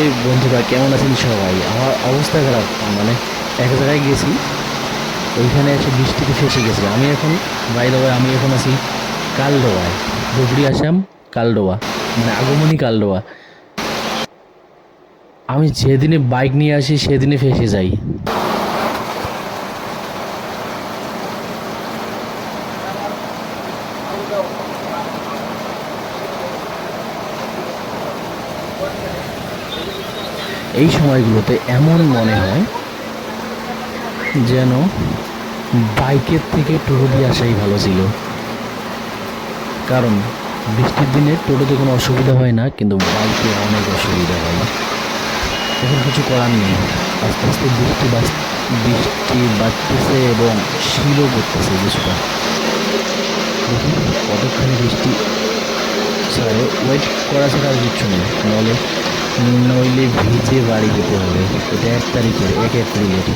এই বন্ধুরা কেমন আছেন সবাই? আমার অবস্থা খারাপ, মানে এক জায়গায় গেছি, ওইখানে এসে বৃষ্টিতে ফেসে গেছি। আমি এখন আছি কালডোয়ায়, ধুবড়ি আসাম, কালডোয়া, মানে আগমনী কালডোয়া। আমি যেদিনে বাইক নিয়ে আসি সেদিনে ফেসে যাই। এই সময়গুলোতে এমন মনে হয় যেন বাইকের থেকে টোটো দিয়ে আসাই ভালো ছিল। কারণ বৃষ্টির দিনে টোটোতে কোনো অসুবিধা হয় না, কিন্তু বাইকে অনেক অসুবিধা হয়। এখন কিছু করার নেই। আস্তে আস্তে বৃষ্টি বাড়তেছে এবং শিলও পড়তেছে কিছুটা। দেখি কতক্ষণে বৃষ্টি ছাড়ে, ওয়েট করা ছাড়া আর কিচ্ছু নেই। নইলে ভিজে বাড়ি যেতে হবে। এটা 1 তারিখের, 1 এপ্রিলের।